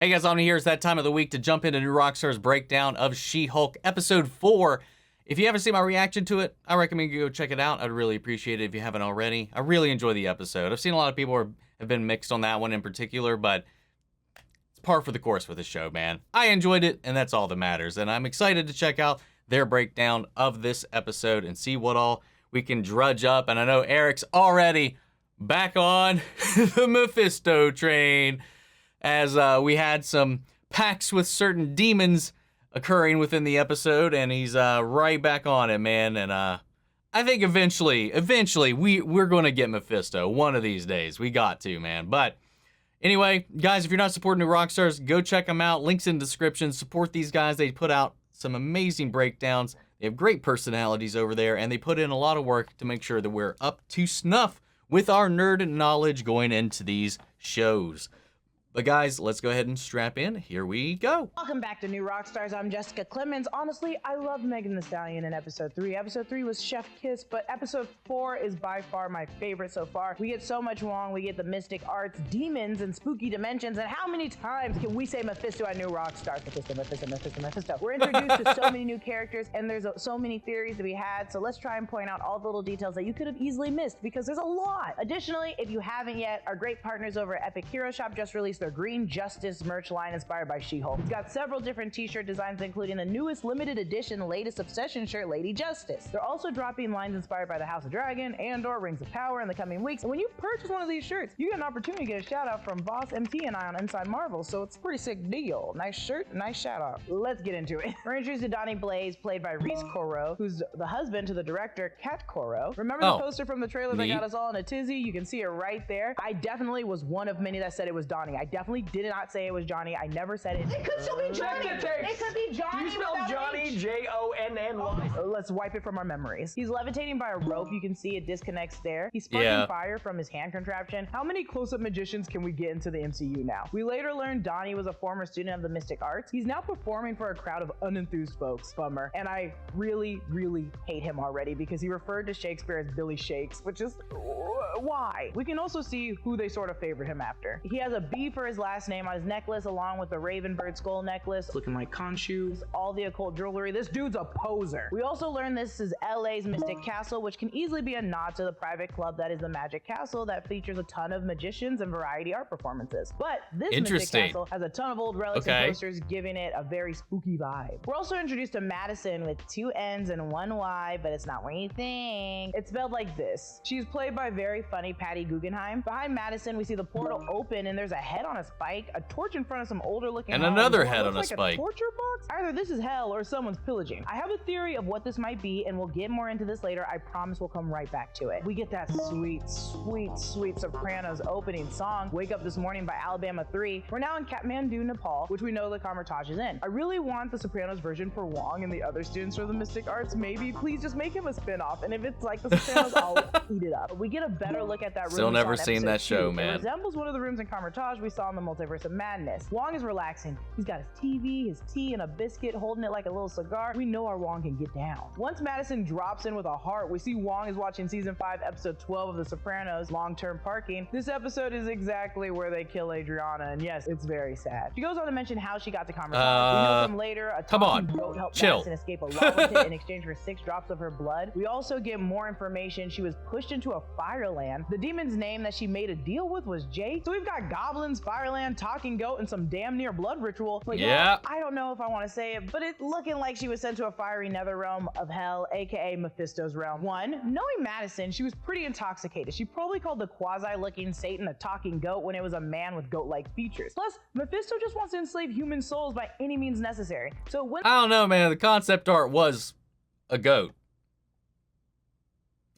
Hey guys, on here. It's that time of the week to jump into New Rockstar's breakdown of She-Hulk Episode 4. If you haven't seen my reaction to it, I recommend you go check it out. I'd really appreciate it if you haven't already. I really enjoy the episode. I've seen a lot of people have been mixed on that one in particular, but it's par for the course with the show, man. I enjoyed it, and that's all that matters. And I'm excited to check out their breakdown of this episode and see what all we can drudge up. And I know Eric's already back on the Mephisto train, as we had some pacts with certain demons occurring within the episode, and he's right back on it, man. And I think eventually we're going to get Mephisto one of these days. We got to, man. But anyway, guys, if you're not supporting New Rockstars, go check them out. Links in the description. Support these guys. They put out some amazing breakdowns. They have great personalities over there, and they put in a lot of work to make sure that we're up to snuff with our nerd knowledge going into these shows. But guys, let's go ahead and strap in. Here we go. Welcome back to New Rockstars. I'm Jessica Clemens. Honestly, I love Megan Thee Stallion in episode 3. Episode 3 was Chef Kiss, but episode 4 is by far my favorite so far. We get so much Wong, we get the mystic arts, demons, and spooky dimensions, and how many times can we say Mephisto at New Rockstars? Mephisto, Mephisto, Mephisto, Mephisto. We're introduced to so many new characters, and there's so many theories that we had, so let's try and point out all the little details that you could have easily missed, because there's a lot. Additionally, if you haven't yet, our great partners over at Epic Hero Shop just released their Green Justice merch line inspired by She-Hulk. It's got several different t-shirt designs, including the newest limited edition latest obsession shirt, Lady Justice. They're also dropping lines inspired by the House of Dragon and or Rings of Power in the coming weeks. And when you purchase one of these shirts, you get an opportunity to get a shout out from Voss, MT, and I on Inside Marvel, so it's a pretty sick deal. Nice shirt, nice shout out. Let's get into it. We're introduced to Donnie Blaze, played by Reese Coro, who's the husband to the director, Kat Coro. Remember the poster from the trailer that got us all in a tizzy? You can see it right there. I definitely was one of many that said it was Donnie. I definitely did not say it was Johnny. I never said it. It could still be Johnny. It could be Johnny. Do you spell Johnny J-O-N-N-Y? Let's wipe it from our memories. He's levitating by a rope. You can see it disconnects there. He's sparking fire from his hand contraption. How many close-up magicians can we get into the MCU now? We later learned Donnie was a former student of the mystic arts. He's now performing for a crowd of unenthused folks. Bummer. And I really, really hate him already because he referred to Shakespeare as Billy Shakes, which is why? We can also see who they sort of favored him after. He has a B for his last name on his necklace, along with the Raven Bird skull necklace, looking like Khonshu, all the occult jewelry. This dude's a poser. We also learned this is LA's Mystic Castle, which can easily be a nod to the private club that is the Magic Castle that features a ton of magicians and variety art performances. But this Mystic Castle has a ton of old relics and posters, giving it a very spooky vibe. We're also introduced to Madison with 2 N's and 1 Y, but it's not what you think. It's spelled like this. She's played by very funny Patty Guggenheim. Behind Madison, we see the portal open and there's a head on a spike, a torch in front of some older looking and another head on a spike. A torture box? Either this is hell or someone's pillaging. I have a theory of what this might be, and we'll get more into this later. I promise we'll come right back to it. We get that sweet, sweet, sweet Sopranos opening song, Wake Up This Morning by Alabama 3. We're now in Kathmandu, Nepal, which we know the Kamar-Taj is in. I really want the Sopranos version for Wong and the other students from the Mystic Arts. Maybe, please just make him a spin-off, and if it's like the Sopranos, I'll eat it up. We get a better look at that room. Still never seen that show, man. It resembles one of the rooms in Kamar-Taj we saw in the Multiverse of Madness. Wong is relaxing. He's got his TV, his tea, and a biscuit, holding it like a little cigar. We know our Wong can get down. Once Madison drops in with a heart, we see Wong is watching season 5, episode 12 of The Sopranos, Long-Term Parking. This episode is exactly where they kill Adriana, and yes, it's very sad. She goes on to mention how she got to Kamar-Taj. We know from later, a talking goat helped Madison escape a lava pit in exchange for 6 drops of her blood. We also get more information. She was pushed into a fireland. The demon's name that she made a deal with was Jake. So we've got goblins, fireland, talking goat, and some damn near blood ritual. Like, I don't know if I want to say it, but it's looking like she was sent to a fiery nether realm of hell, aka Mephisto's realm. Knowing Madison, she was pretty intoxicated. She probably called the quasi-looking Satan a talking goat when it was a man with goat-like features. Plus, Mephisto just wants to enslave human souls by any means necessary. So when I don't know, man, the concept art was a goat.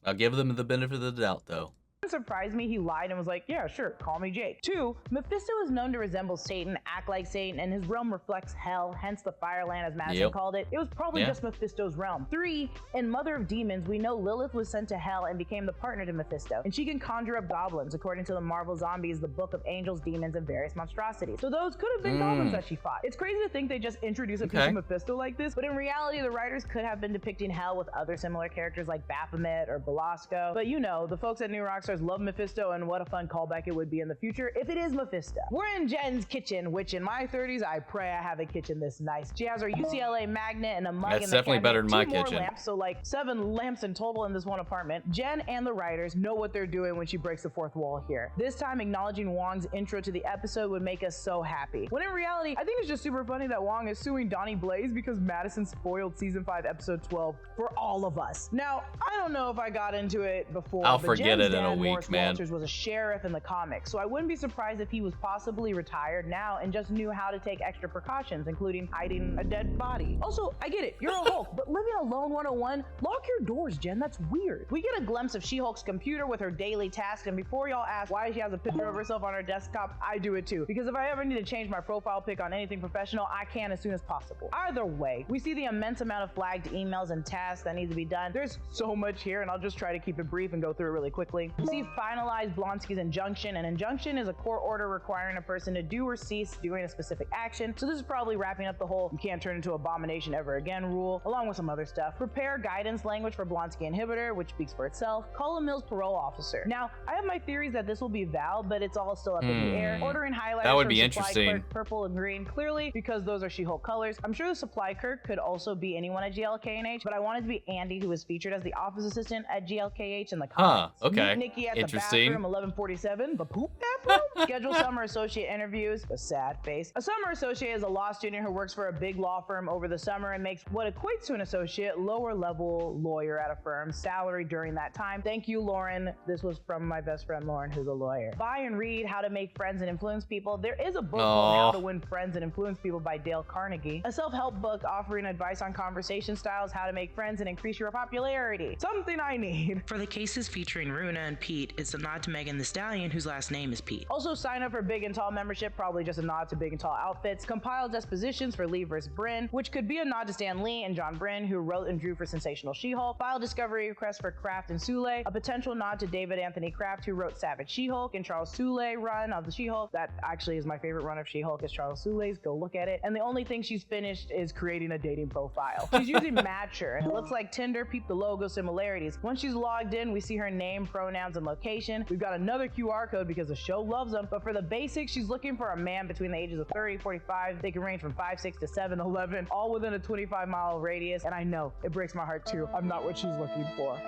I'll give them the benefit of the doubt, though. Surprised me, he lied and was like, yeah, sure, call me Jake. 2, Mephisto is known to resemble Satan, act like Satan, and his realm reflects hell, hence the Fireland as Madison called it. It was probably just Mephisto's realm. 3, in Mother of Demons, we know Lilith was sent to hell and became the partner to Mephisto, and she can conjure up goblins, according to the Marvel Zombies, the book of angels, demons, and various monstrosities. So those could have been goblins that she fought. It's crazy to think they just introduced a piece of Mephisto like this, but in reality, the writers could have been depicting hell with other similar characters like Baphomet or Belasco. But you know, the folks at New Rockstar Rockstars love Mephisto, and what a fun callback it would be in the future if it is Mephisto. We're in Jen's kitchen, which in my 30s, I pray I have a kitchen this nice. She has her UCLA magnet and a mug That's in the definitely cabinet, better than my 2 more kitchen. lamps, so like 7 lamps in total in this one apartment. Jen and the writers know what they're doing when she breaks the fourth wall here. This time, acknowledging Wong's intro to the episode would make us so happy. When in reality, I think it's just super funny that Wong is suing Donnie Blaze because Madison spoiled season 5 episode 12 for all of us. Now, I don't know if I got into it before, I'll but forget Jen's it in a dad, week, Morris man. Walters, was a sheriff in the comics, so I wouldn't be surprised if he was possibly retired now and just knew how to take extra precautions, including hiding a dead body. Also, I get it, you're a Hulk, but living alone 101, lock your doors, Jen, that's weird. We get a glimpse of She-Hulk's computer with her daily tasks, and before y'all ask why she has a picture of herself on her desktop, I do it too, because if I ever need to change my profile pic on anything professional, I can as soon as possible. Either way, we see the immense amount of flagged emails and tasks that need to be done. There's so much here, and I'll just try to keep it brief and go through it really quickly. We see finalize Blonsky's injunction. An injunction is a court order requiring a person to do or cease doing a specific action. So this is probably wrapping up the whole you can't turn into abomination ever again rule, along with some other stuff. Prepare guidance language for Blonsky inhibitor, which speaks for itself. Call a Mills parole officer. Now, I have my theories that this will be Val, but it's all still up in the air. Ordering highlighters That would from be supply interesting. clerk, purple and green, clearly because those are She-Hulk colors. I'm sure the supply clerk could also be anyone at GLKNH, but I wanted to be Andy, who was featured as the office assistant at GLKH in the comics. Okay. Meet Nikki at Interesting. the bathroom, 1147, the poop bathroom. Schedule summer associate interviews, a sad face. A summer associate is a law student who works for a big law firm over the summer and makes what equates to an associate, lower level lawyer at a firm's salary during that time. Thank you, Lauren. This was from my best friend, Lauren, who's a lawyer. Buy and read How to Make Friends and Influence People. There is a book called How to Win Friends and Influence People by Dale Carnegie. A self-help book offering advice on conversation styles, how to make friends and increase your popularity. Something I need. For the cases featuring Runa and Pete, it's a nod to Megan Thee Stallion, whose last name is Pete. Also sign up for Big and Tall membership, probably just a nod to Big and Tall outfits. Compile dispositions for Lee vs. Bryn, which could be a nod to Stan Lee and John Bryn, who wrote and drew for Sensational She-Hulk. File discovery requests for Kraft and Soule, a potential nod to David Anthony Kraft, who wrote Savage She-Hulk, and Charles Soule run of the She-Hulk. That actually is my favorite run of She-Hulk, is Charles Soule's. Go look at it. And the only thing she's finished is creating a dating profile. She's using Matcher, and it looks like Tinder. Peep the logo similarities. Once she's logged in, we see her name, pronouns, and location. We've got another QR code because the show loves them, but for the basics, she's looking for a man between the ages of 30, 45. They can range from 5'6" to 7'11", all within a 25-mile radius, and I know, it breaks my heart too. I'm not what she's looking for.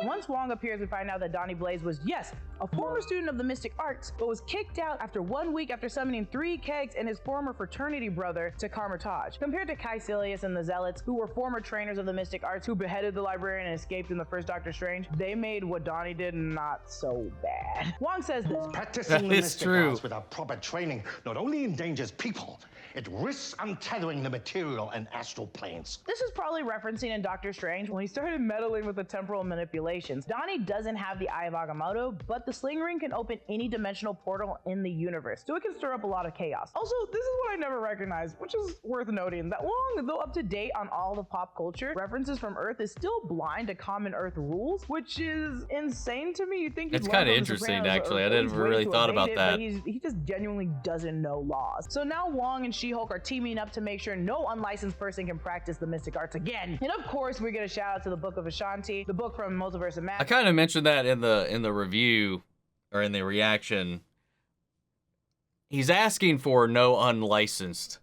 Once Wong appears, we find out that Donnie Blaze was, yes, a former student of the Mystic Arts, but was kicked out after 1 week after summoning 3 kegs and his former fraternity brother to Kamar-Taj. Compared to Caecilius and the Zealots, who were former trainers of the Mystic Arts who beheaded the librarian and escaped in the first Doctor Strange, they made what Donnie did not so bad. Wong says this. Practicing the That is mystic true. arts without proper training not only endangers people, it risks untethering the material and astral planes. This is probably referencing in Doctor Strange when he started meddling with the temporal manipulations. Donnie doesn't have the Eye of Agamotto, but the sling ring can open any dimensional portal in the universe, so it can stir up a lot of chaos. Also, this is what I never recognized, which is worth noting, that Wong, though up to date on all the pop culture references from Earth, is still blind to common Earth rules, which is insane to me. You think It's he'd kinda learn from The interesting, Sopranos, actually. or I at didn't least ways really to thought evade about it, that. but he just genuinely doesn't know laws. So now Wong and She-Hulk are teaming up to make sure no unlicensed person can practice the mystic arts again. And of course, we get a shout out to the Book of Ashanti, the book from Multiverse of I Madness. kind of mentioned that in the review or in the reaction. He's asking for no unlicensed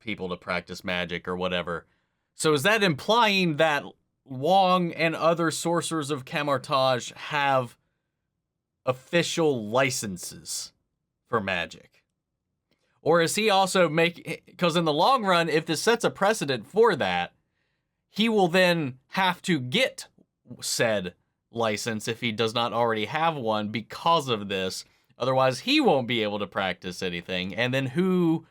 people to practice magic or whatever. So is that implying that Wong and other sorcerers of Kamar-Taj have official licenses for magic? Or is he also because in the long run, if this sets a precedent for that, he will then have to get said license if he does not already have one because of this. Otherwise, he won't be able to practice anything. And then who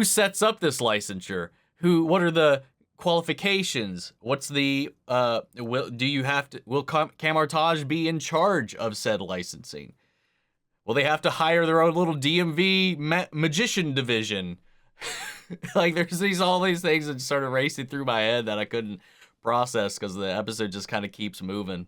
sets up this licensure? What are the qualifications? What's the will Kamar-Taj be in charge of said licensing? Will they have to hire their own little DMV magician division? Like, there's all these things that started racing through my head that I couldn't process because the episode just kind of keeps moving.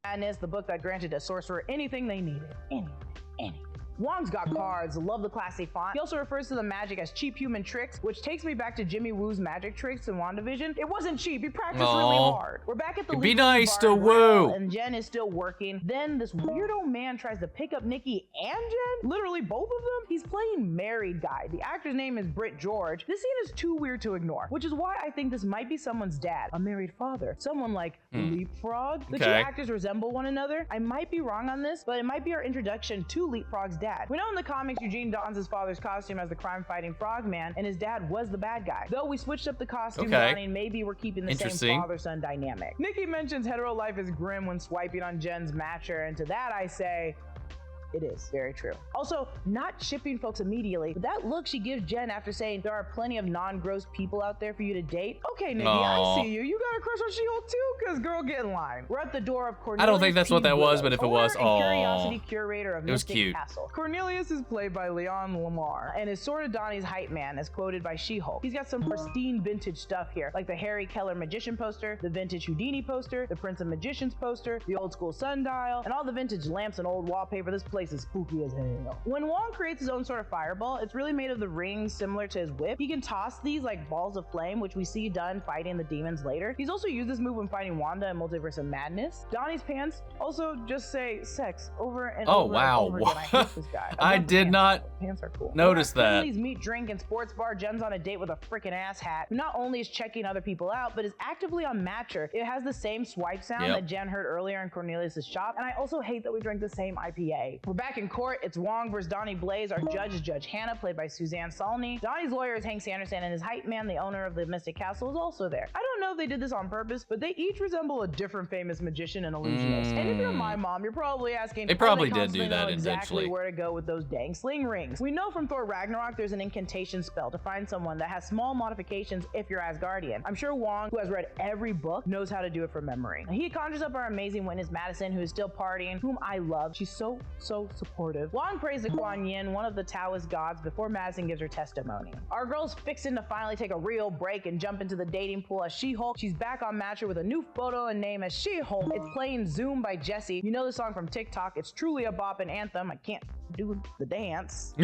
Madness, the book that granted a sorcerer anything they needed. Anything. Wong's got cards, love the classy font. He also refers to the magic as cheap human tricks, which takes me back to Jimmy Woo's magic tricks in WandaVision. It wasn't cheap, he practiced really hard. We're back at the Be Leafs nice bar to and Will, Woo. and Jen is still working. Then this weirdo man tries to pick up Nikki and Jen, literally both of them. He's playing married guy. The actor's name is Britt George. This scene is too weird to ignore, which is why I think this might be someone's dad, a married father, someone like Leapfrog. The two actors resemble one another. I might be wrong on this, but it might be our introduction to Leapfrog's dad. We know in the comics Eugene dons his father's costume as the crime-fighting frogman, and his dad was the bad guy. Though we switched up the costume donning, maybe we're keeping the same father-son dynamic. Nikki mentions hetero life is grim when swiping on Jen's matcher, and to that I say, it is very true. Also, not shipping folks immediately, but that look she gives Jen after saying there are plenty of non-gross people out there for you to date. Okay, Nikki, I see you. You got a crush on She-Hulk too? Cause girl, get in line. We're at the door of Cornelius. I don't think that's what that was, but if it was, curiosity curator of it was Mystic cute. Castle. Cornelius is played by Leon Lamar and is sort of Donnie's hype man, as quoted by She-Hulk. He's got some pristine vintage stuff here, like the Harry Keller magician poster, the vintage Houdini poster, the Prince of Magicians poster, the old school sundial, and all the vintage lamps and old wallpaper. This place is spooky as hell. When Wong creates his own sort of fireball, it's really made of the rings similar to his whip. He can toss these like balls of flame, which we see done fighting the demons later. He's also used this move when fighting Wanda in Multiverse of Madness. Donnie's pants also just say sex over and over and over again. I hate this guy. I did not pants are cool. notice that. Finley's meet, drink, and sports bar. Jen's on a date with a freaking ass hat, who not only is checking other people out, but is actively on Matcher. It has the same swipe sound that Jen heard earlier in Cornelius' shop, and I also hate that we drink the same IPA. We're back in court. It's Wong versus Donnie Blaze. Our judge is Judge Hannah, played by Suzanne Salney. Donnie's lawyer is Hank Sanderson, and his hype man, the owner of the Mystic Castle, is also there. I don't know if they did this on purpose, but they each resemble a different famous magician and illusionist. And if you're my mom, you're probably asking, they probably did do that exactly where to go with those dang sling rings. We know from Thor Ragnarok there's an incantation spell to find someone that has small modifications if you're Asgardian. I'm sure Wong, who has read every book, knows how to do it from memory. He conjures up our amazing witness Madison, who is still partying, whom I love. She's so supportive. Wong prays to Kuan Yin, one of the Taoist gods, before Madison gives her testimony. Our girl's fixing to finally take a real break and jump into the dating pool as She-Hulk. She's back on Matcher with a new photo and name as She-Hulk. It's playing Zoom by Jessie. You know the song from TikTok. It's truly a bop and anthem. I can't do the dance.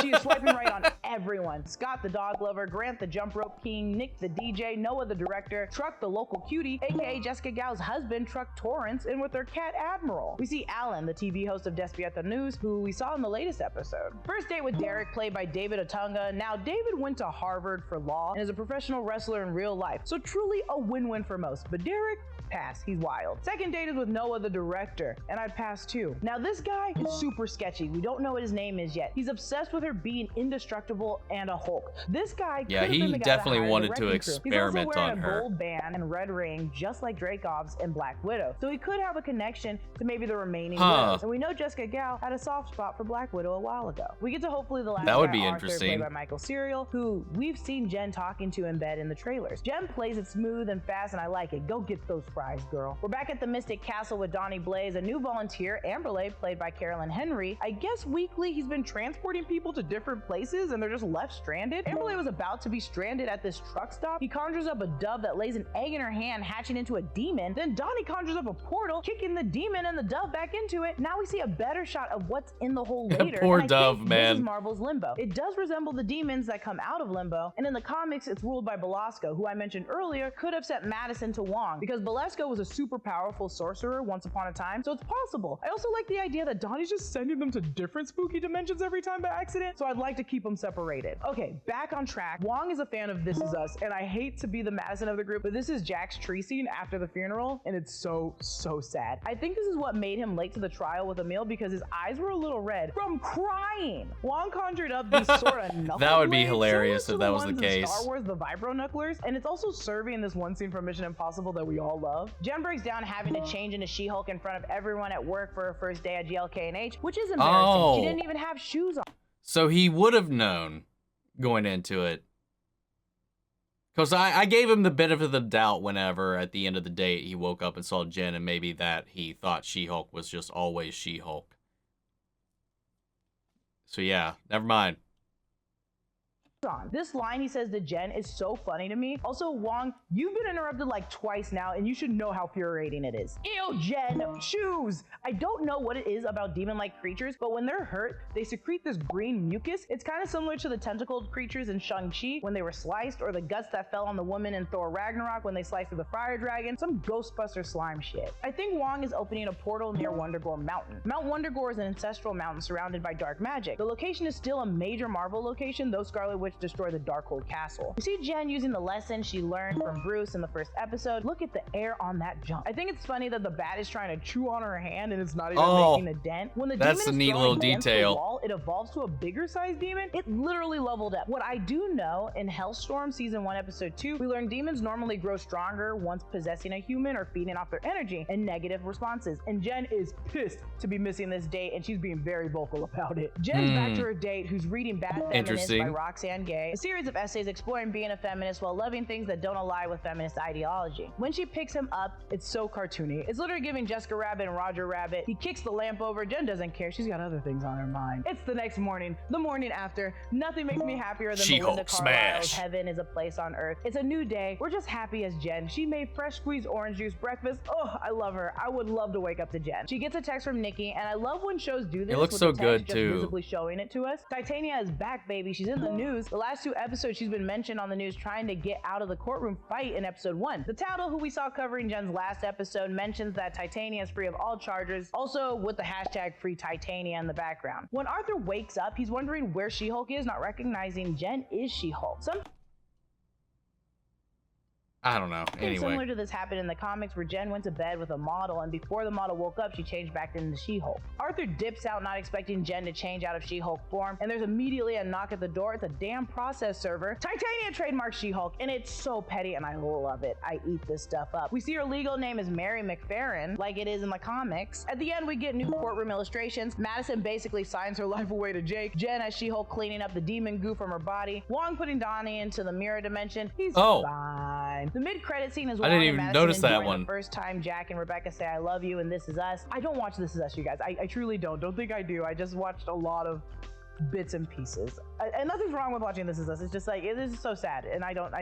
She is swiping right on everyone. Scott the dog lover, Grant the jump rope king, Nick the DJ, Noah the director, Truck the local cutie, aka Jessica Gao's husband, Truck Torrance, and with their cat Admiral. We see Alan, the TV host of Despierta News, who we saw in the latest episode. First date with Derek, played by David Otunga. Now, David went to Harvard for law and is a professional wrestler in real life, so truly a win-win for most. But Derek, pass, he's wild. Second date is with Noah the director, and I'd pass too. Now this guy is super sketchy. We don't know what his name is yet. He's obsessed with her being indestructible and a Hulk. This guy he definitely wanted to experiment on her. He's also wearing a gold band and red ring, just like Dreykov's in Black Widow. So he could have a connection to maybe the remaining widows. And we know Jessica Gao had a soft spot for Black Widow a while ago. We get to hopefully the last that would guy, be Arthur, interesting. played by Michael Serial, who we've seen Jen talking to in bed in the trailers. Jen plays it smooth and fast, and I like it. Go get those fries, girl. We're back at the Mystic Castle with Donnie Blaze, a new volunteer, Amberley, played by Carolyn Henry. I guess weekly he's been transporting people to different places and they're just left stranded. Amberley was about to be stranded at this truck stop. He conjures up a dove that lays an egg in her hand, hatching into a demon. Then Donnie conjures up a portal, kicking the demon and the dove back into it. Now we see a better shot of what's in the hole later. Poor dove, man. This is Marvel's Limbo. It does resemble the demons that come out of Limbo, and in the comics it's ruled by Belasco, who I mentioned earlier could have sent Madison to Wong, because Belasco was a super powerful sorcerer once upon a time, so it's possible. I also like the idea that Donnie's just sending them to different spooky dimensions every time by accident, so I'd like to keep them separated. Okay, back on track. Wong is a fan of This Is Us, and I hate to be the Madison of the group, but this is Jack's tree scene after the funeral, and it's so sad. I think this is what made him late to the trial with Emil, because his eyes were a little red from crying. Wong conjured up these sort of knuckle That would be blades, hilarious if that was the ones in case. Star Wars, the vibro knucklers, and it's also serving this one scene from Mission Impossible that we all love. Jen breaks down having to change into She-Hulk in front of everyone at work for her first day at GLK&H, which is embarrassing. She didn't even have shoes on. So he would have known going into it. Because I gave him the benefit of the doubt whenever, at the end of the date, he woke up and saw Jen, and maybe that he thought She-Hulk was just always She-Hulk. So yeah, never mind. on. This line he says to Jen is so funny to me. Also, Wong, you've been interrupted like twice now, and you should know how infuriating it is. Ew, Jen, choose! I don't know what it is about demon-like creatures, but when they're hurt, they secrete this green mucus. It's kind of similar to the tentacled creatures in Shang-Chi when they were sliced, or the guts that fell on the woman in Thor Ragnarok when they sliced through the fire dragon. Some Ghostbuster slime shit. I think Wong is opening a portal near Wundagore Mountain. Mount Wundagore is an ancestral mountain surrounded by dark magic. The location is still a major Marvel location, though Scarlet Witch destroyed the Darkhold Castle. We see Jen using the lesson she learned from Bruce in the first episode. Look at the air on that jump. I think it's funny that the bat is trying to chew on her hand and it's not even making a dent. When the that's demon a neat is little thrown against the detail. wall, it evolves to a bigger sized demon. It literally leveled up. What I do know, in Hellstorm season 1 episode 2, we learned demons normally grow stronger once possessing a human or feeding off their energy and negative responses. And Jen is pissed to be missing this date, and she's being very vocal about it. Jen's back to her date, who's reading Bad Feminist by Roxane Gay, a series of essays exploring being a feminist while loving things that don't align with feminist ideology. When she picks him up, it's so cartoony. It's literally giving Jessica Rabbit and Roger Rabbit. He kicks the lamp over. Jen doesn't care. She's got other things on her mind. It's the next morning, the morning after. Nothing makes me happier than Belinda Carlisle's Heaven is a Place on Earth. It's a new day. We're just happy as Jen. She made fresh squeezed orange juice breakfast. Oh, I love her. I would love to wake up to Jen. She gets a text from Nikki, and I love when shows do this. It looks with so the text good just too. Visibly showing it to us. Titania is back, baby. She's in the news. The last 2 episodes, she's been mentioned on the news trying to get out of the courtroom fight in episode 1. The Tattle, who we saw covering Jen's last episode, mentions that Titania is free of all charges, also with the hashtag free Titania in the background. When Arthur wakes up, he's wondering where She-Hulk is, not recognizing Jen is She-Hulk. I don't know. Anyway. Similar to this happened in the comics where Jen went to bed with a model, and before the model woke up, she changed back into She-Hulk. Arthur dips out, not expecting Jen to change out of She-Hulk form, and there's immediately a knock at the door. It's a damn process server. Titania trademarks She-Hulk, and it's so petty, and I love it. I eat this stuff up. We see her legal name is Mary McFerrin, like it is in the comics. At the end, we get new courtroom illustrations. Madison basically signs her life away to Jake. Jen as She-Hulk cleaning up the demon goo from her body. Wong putting Donnie into the mirror dimension. He's fine. The mid-credit scene is Wong I didn't and even Madison notice that enjoying one. The first time Jack and Rebecca say I love you and This Is Us. I don't watch This Is Us, you guys. I truly don't. Don't think I do. I just watched a lot of bits and pieces. And nothing's wrong with watching This Is Us. It's just like, it is so sad, and I don't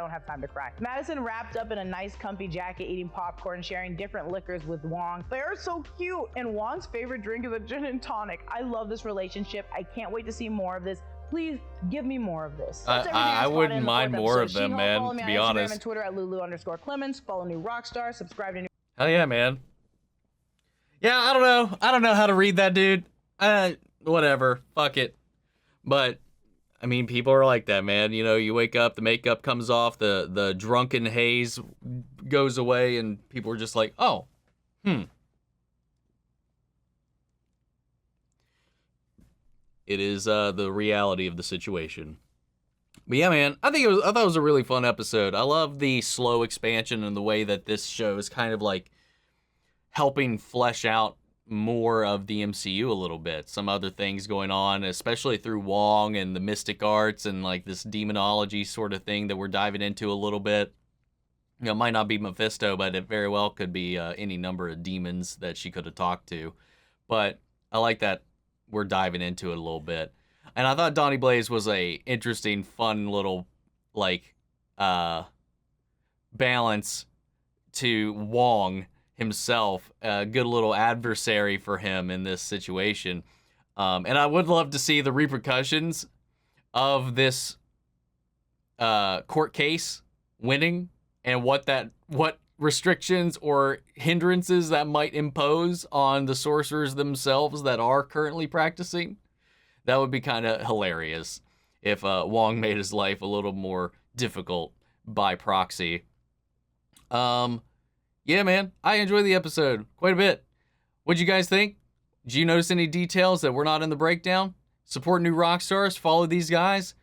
have time to cry. Madison wrapped up in a nice comfy jacket, eating popcorn, sharing different liquors with Wong. They're so cute, and Wong's favorite drink is a gin and tonic. I love this relationship. I can't wait to see more of this. Please give me more of this. I wouldn't mind more of them, man, to be honest. Follow me on Instagram and Twitter at Lulu_Clemens. Follow New Rockstar. Subscribe to New. Hell yeah, man. Yeah, I don't know. I don't know how to read that, dude. Whatever. Fuck it. But, I mean, people are like that, man. You know, you wake up, the makeup comes off, the drunken haze goes away, and people are just like, oh, It is the reality of the situation. But yeah, man, I thought it was a really fun episode. I love the slow expansion and the way that this show is kind of like helping flesh out more of the MCU a little bit. Some other things going on, especially through Wong and the mystic arts and like this demonology sort of thing that we're diving into a little bit. You know, it might not be Mephisto, but it very well could be any number of demons that she could have talked to. But I like that we're diving into it a little bit. And I thought Donnie Blaze was a interesting, fun little, like, balance to Wong himself. A good little adversary for him in this situation. And I would love to see the repercussions of this court case winning and what restrictions or hindrances that might impose on the sorcerers themselves that are currently practicing. That would be kind of hilarious if Wong made his life a little more difficult by proxy. Yeah, man, I enjoyed the episode quite a bit. What'd you guys think? Did you notice any details that were not in the breakdown? Support New Rockstars, follow these guys.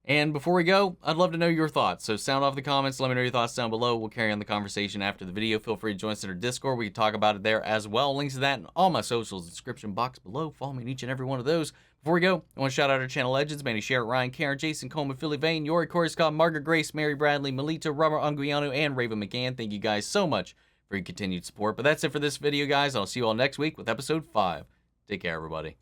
And before we go, I'd love to know your thoughts. So sound off the comments. Let me know your thoughts down below. We'll carry on the conversation after the video. Feel free to join us in our Discord. We can talk about it there as well. Links to that in all my socials in the description box below. Follow me in each and every one of those. Before we go, I want to shout out our channel legends. Manny Sherritt, Ryan, Karen, Jason Coleman, Philly Vane, Yori, Corey Scott, Margaret Grace, Mary Bradley, Melita, Robert Anguiano, and Raven McGann. Thank you guys so much for your continued support. But that's it for this video, guys. I'll see you all next week with episode 5. Take care, everybody.